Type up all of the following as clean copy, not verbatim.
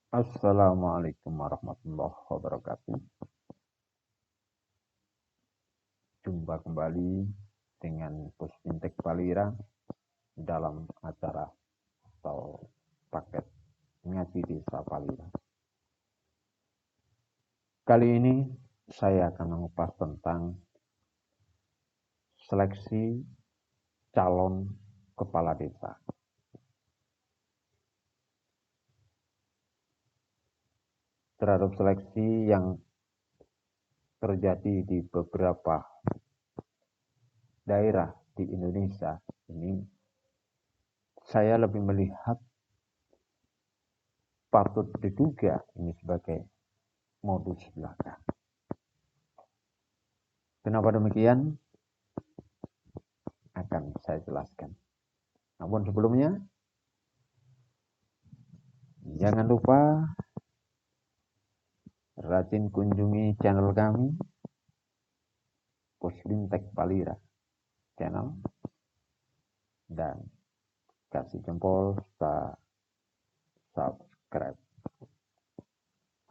Assalamualaikum warahmatullahi wabarakatuh. Jumpa kembali dengan Puspintek Palira dalam acara atau paket ngaji desa Palira. Kali ini saya akan mengupas tentang seleksi calon kepala desa. Terhadap seleksi yang terjadi di beberapa daerah di Indonesia ini, saya lebih melihat patut diduga ini sebagai modus belaka. Kenapa demikian? Akan saya jelaskan. Namun sebelumnya, jangan lupa rajin kunjungi channel kami, Puspintek Palira channel, dan kasih jempol serta subscribe.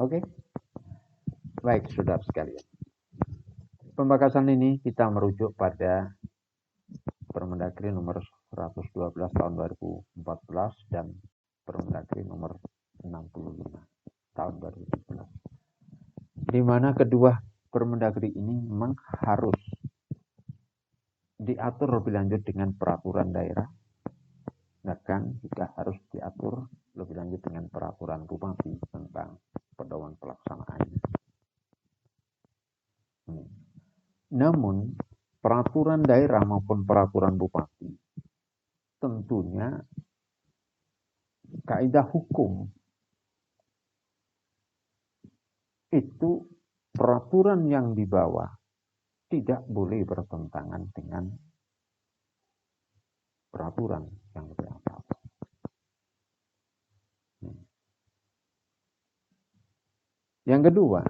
Oke? Baik, saudara sekalian. Pembakasan ini kita merujuk pada Permendagri nomor 112 tahun 2014 dan Permendagri nomor 65 tahun 2017. Di mana kedua Permendagri ini memang harus diatur lebih lanjut dengan peraturan daerah, bahkan juga harus diatur lebih lanjut dengan peraturan bupati tentang pedoman pelaksanaannya. Namun peraturan daerah maupun peraturan bupati tentunya kaidah hukum itu peraturan yang dibawa tidak boleh bertentangan dengan peraturan yang lebih atas. Yang kedua,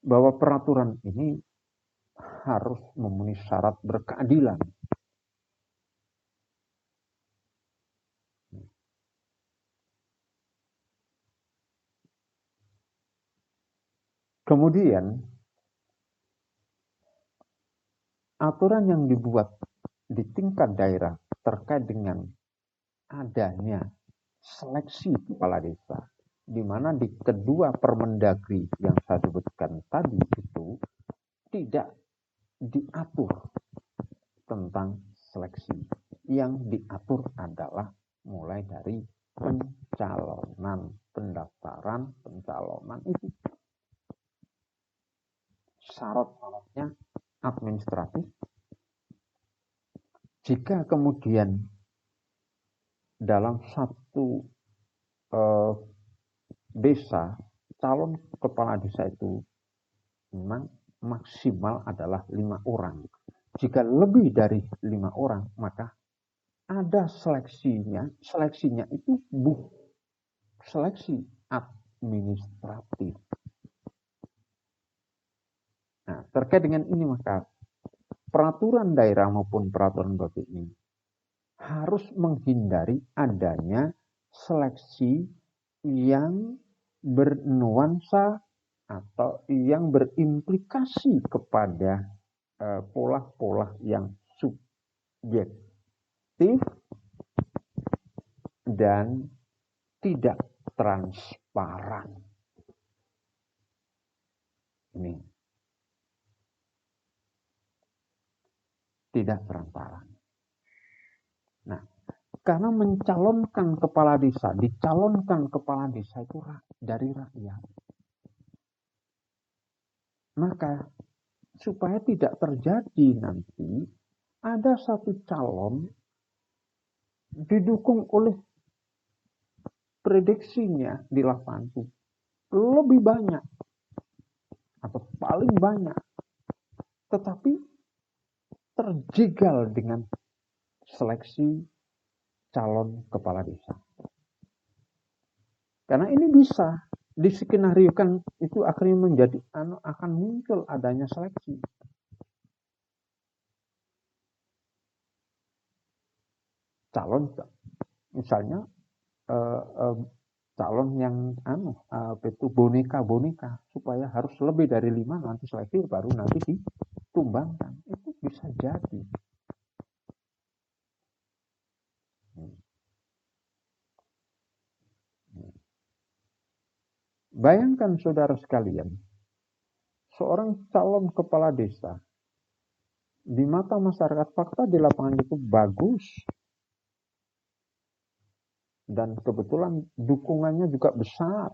bahwa peraturan ini harus memenuhi syarat berkeadilan. Kemudian, aturan yang dibuat di tingkat daerah terkait dengan adanya seleksi kepala desa, di mana di kedua Permendagri yang saya sebutkan tadi itu tidak diatur tentang seleksi. Yang diatur adalah mulai dari pencalonan, pendaftaran, pencalonan itu. Syarat-syaratnya administratif. Jika kemudian dalam satu desa, calon kepala desa itu memang maksimal adalah 5 orang. Jika lebih dari 5 orang, maka ada seleksinya. Seleksinya itu seleksi administratif. Nah, terkait dengan ini maka peraturan daerah maupun peraturan bupati ini harus menghindari adanya seleksi yang bernuansa atau yang berimplikasi kepada pola-pola yang subjektif dan tidak transparan. Ini tidak transparan. Nah, karena dicalonkan kepala desa itu dari rakyat. Maka supaya tidak terjadi nanti ada satu calon didukung oleh prediksinya di lapangan itu lebih banyak atau paling banyak, tetapi terjegal dengan seleksi calon kepala desa. Karena ini bisa diskenariokan itu akhirnya menjadi akan muncul adanya seleksi. Calon misalnya calon yang itu boneka supaya harus lebih dari 5 nanti seleksi baru nanti ditumbangkan. Itu bisa jadi. Bayangkan saudara sekalian, seorang calon kepala desa di mata masyarakat fakta di lapangan itu bagus dan kebetulan dukungannya juga besar.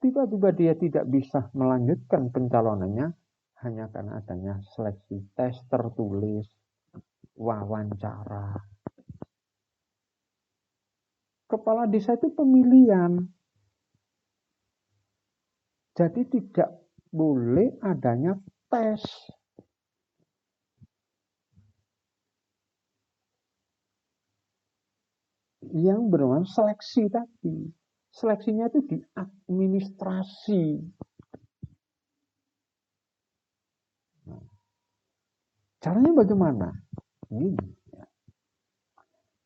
Tiba-tiba dia tidak bisa melanjutkan pencalonannya hanya karena adanya seleksi tes tertulis, wawancara. Kepala desa itu pemilihan. Jadi tidak boleh adanya tes. Yang bernama seleksi tadi. Seleksinya itu di administrasi. Nah, caranya bagaimana? Ini.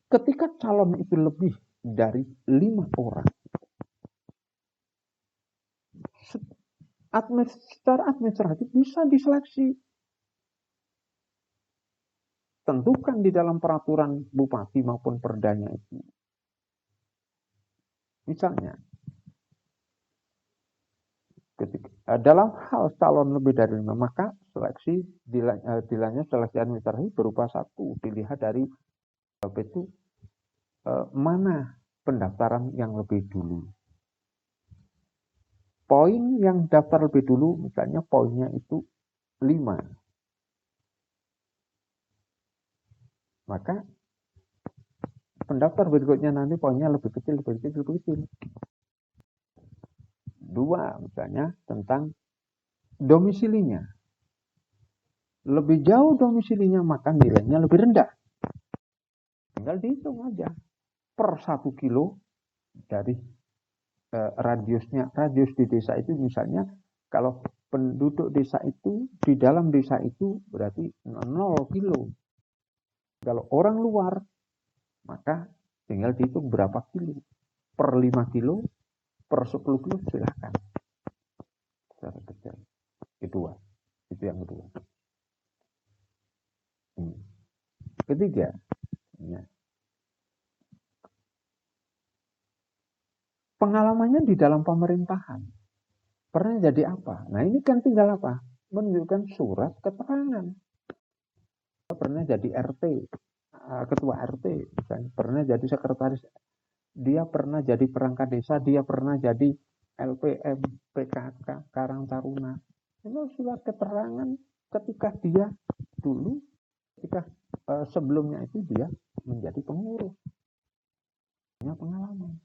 Ketika calon itu lebih dari 5 orang, secara administratif bisa diseleksi. Tentukan di dalam peraturan bupati maupun perdanya itu. Misalnya, ketika dalam hal calon lebih dari 5, maka seleksi dilanya seleksi administratif berupa 1, dilihat dari itu mana pendaftaran yang lebih dulu. Poin yang daftar lebih dulu, misalnya poinnya itu 5. Maka pendaftar berikutnya nanti poinnya lebih kecil. 2, misalnya tentang domisilinya. Lebih jauh domisilinya, maka nilainya lebih rendah. Tinggal dihitung aja. Per 1 kilo dari radius di desa itu, misalnya kalau penduduk desa itu di dalam desa itu berarti 0 kilo. Kalau orang luar, maka tinggal dihitung berapa kilo. Per 5 kilo, per 10 kilo silahkan. Secara detail. Kedua. Itu yang kedua. Ketiga, ya. Pengalamannya di dalam pemerintahan. Pernah jadi apa? Nah ini kan tinggal apa? Menunjukkan surat keterangan. Pernah jadi RT, ketua RT, misalnya. Pernah jadi sekretaris, dia pernah jadi perangkat desa, dia pernah jadi LPM, PKK, Karang Taruna. Itu surat keterangan ketika dia dulu, ketika sebelumnya itu dia menjadi pengurus. Punya pengalaman.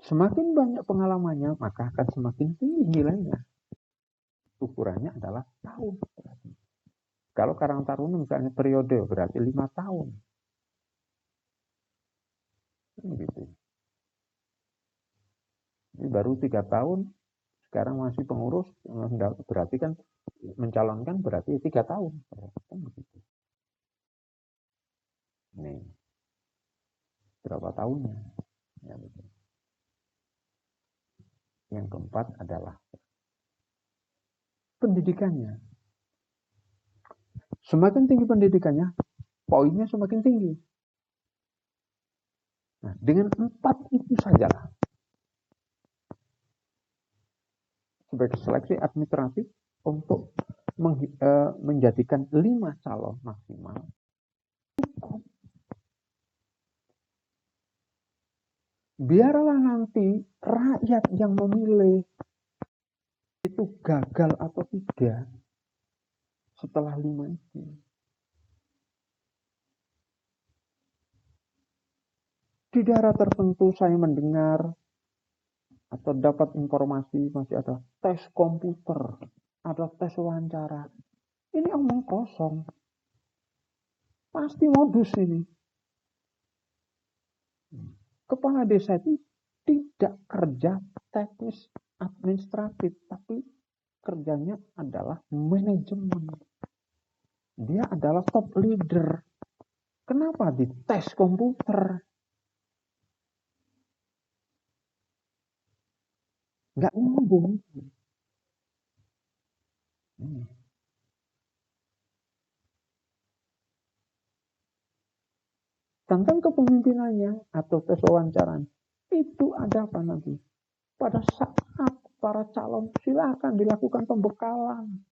Semakin banyak pengalamannya, maka akan semakin tinggi nilainya. Ukurannya adalah tahun. Kalau Karang Taruna misalnya periode, berarti 5 tahun. Gitu. Ini baru 3 tahun, sekarang masih pengurus, berarti kan mencalonkan berarti 3 tahun. Kan begitu. Nih, berapa tahunnya? Ya, betul. Yang keempat adalah pendidikannya. Semakin tinggi pendidikannya, poinnya semakin tinggi. Nah, dengan 4 itu sajalah sebagai seleksi administratif untuk menjadikan 5 calon maksimal. Biarlah nanti rakyat yang memilih itu gagal atau tidak setelah 5 itu. Di daerah tertentu saya mendengar atau dapat informasi masih ada tes komputer, ada tes wawancara. Ini omong kosong. Pasti modus ini. Kepala desa itu tidak kerja teknis administratif, tapi kerjanya adalah manajemen. Dia adalah top leader. Kenapa dites komputer? Nggak nyambung. Tentang kepemimpinannya atau tes wawancara itu ada apa nanti? Pada saat para calon silakan dilakukan pembekalan.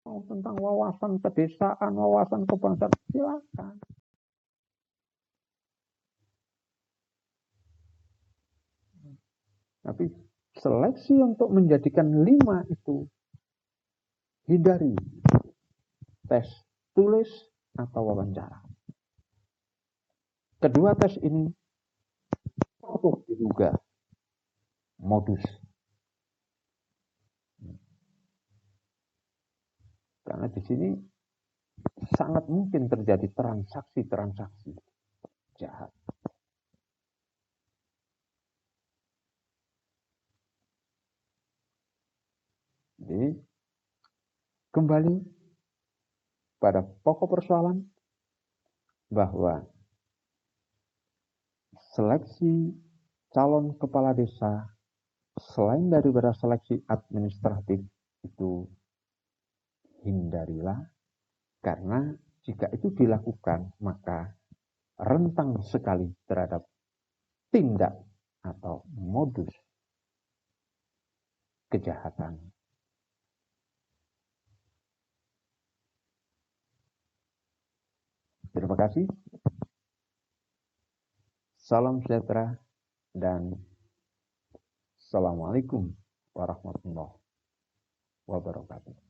Mau tentang wawasan pedesaan, wawasan kebangsaan, silakan. Tapi seleksi untuk menjadikan 5 itu hindari tes tulis atau wawancara. Kedua tes ini patut diduga modus. Karena di sini sangat mungkin terjadi transaksi-transaksi jahat. Jadi kembali pada pokok persoalan bahwa seleksi calon kepala desa selain daripada seleksi administratif itu hindarilah, karena jika itu dilakukan maka rentang sekali terhadap tindak atau modus kejahatan. Terima kasih. Salam sejahtera dan Assalamualaikum warahmatullahi wabarakatuh.